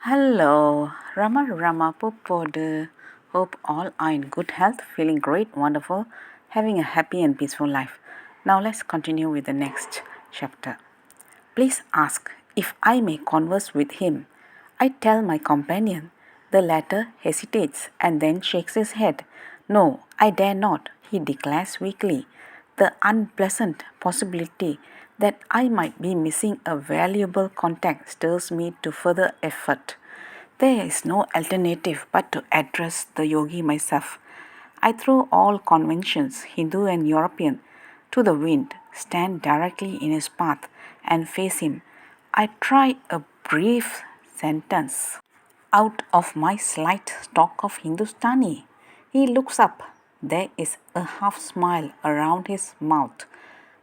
Hello, Rama Popodu. Hope all are in good health, feeling great, wonderful, having a happy and peaceful life. Now let's continue with the next chapter. Please ask if I may converse with him. I tell my companion. The latter hesitates and then shakes his head. No, I dare not, he declares weakly. The unpleasant possibility that I might be missing a valuable contact stirs me to further effort. There is no alternative but to address the yogi myself. I throw all conventions, Hindu and European, to the wind, stand directly in his path, and face him. I try a brief sentence out of my slight stock of Hindustani. He looks up. There is a half smile around his mouth,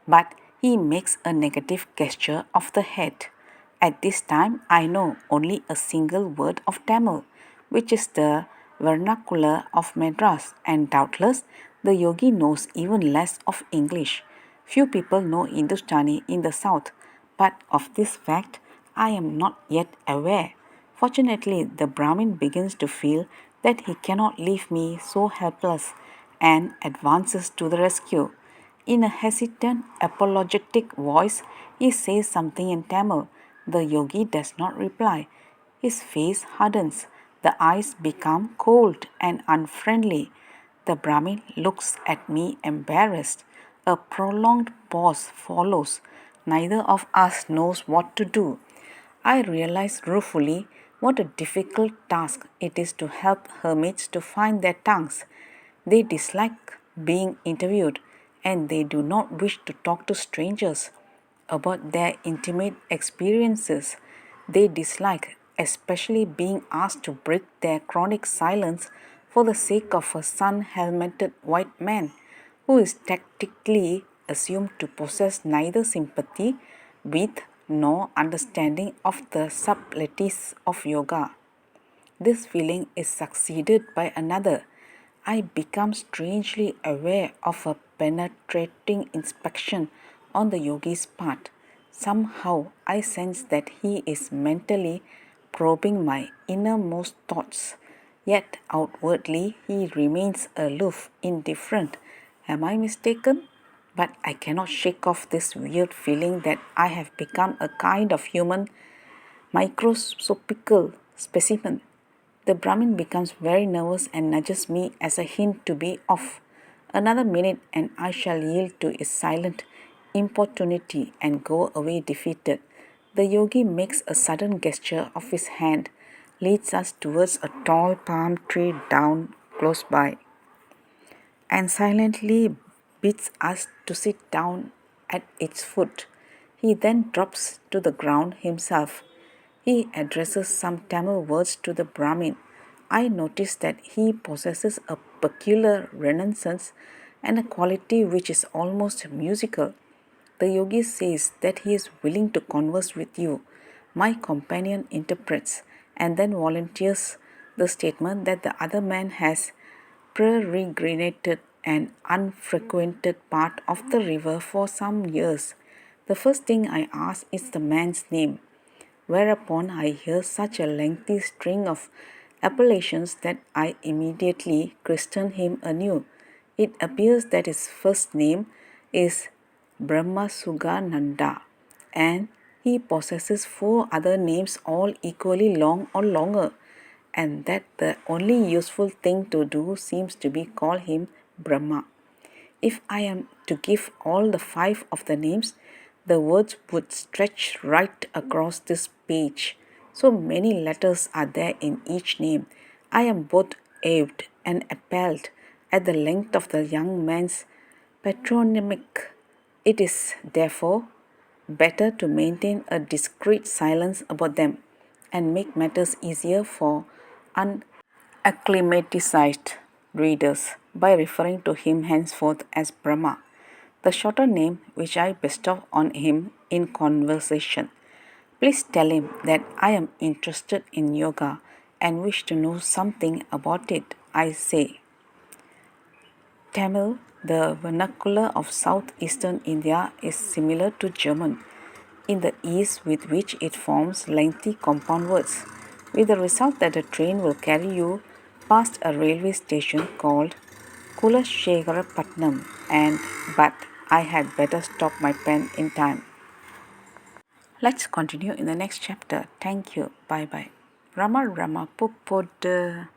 but he makes a negative gesture of the head. At this time, I know only a single word of Tamil, which is the vernacular of Madras, and doubtless the yogi knows even less of English. Few people know Hindustani in the south, but of this fact I am not yet aware. Fortunately, the Brahmin begins to feel that he cannot leave me so helpless and advances to the rescue. In a hesitant, apologetic voice, he says something in Tamil. The yogi does not reply. His face hardens. The eyes become cold and unfriendly. The Brahmin looks at me embarrassed. A prolonged pause follows. Neither of us knows what to do. I realize ruefully what a difficult task it is to help hermits to find their tongues. They dislike being interviewed and they do not wish to talk to strangers about their intimate experiences. They dislike especially being asked to break their chronic silence for the sake of a sun-helmeted white man who is tactically assumed to possess neither sympathy with nor understanding of the subtleties of yoga. This feeling is succeeded by another. I become strangely aware of a penetrating inspection on the yogi's part. Somehow I sense that he is mentally probing my innermost thoughts, yet outwardly he remains aloof, indifferent. Am I mistaken? But I cannot shake off this weird feeling that I have become a kind of human microscopical specimen. The Brahmin becomes very nervous and nudges me as a hint to be off. Another minute and I shall yield to his silent importunity and go away defeated. The yogi makes a sudden gesture of his hand, leads us towards a tall palm tree down close by, and silently bids us to sit down at its foot. He then drops to the ground himself. He addresses some Tamil words to the Brahmin. I notice that he possesses a peculiar renaissance and a quality which is almost musical. The yogi says that he is willing to converse with you. My companion interprets and then volunteers the statement that the other man has peregrinated an unfrequented part of the river for some years. The first thing I ask is the man's name, whereupon I hear such a lengthy string of appellations that I immediately christen him anew. It appears that his first name is Brahmasugananda, and he possesses four other names all equally long or longer, and that the only useful thing to do seems to be call him Brahma. If I am to give all the five of the names, the words would stretch right across this page. So many letters are there in each name. I am both awed and appalled at the length of the young man's patronymic. It is, therefore, better to maintain a discreet silence about them and make matters easier for unacclimatized readers by referring to him henceforth as Brahma, the shorter name which I bestow on him in conversation. Please tell him that I am interested in yoga and wish to know something about it, I say. Tamil, the vernacular of southeastern India, is similar to German in the ease with which it forms lengthy compound words. with the result that the train will carry you past a railway station called Kulashekhara but I had better stop my pen in time. Let's continue in the next chapter. Thank you. Bye bye. Rama Rama Puppodu.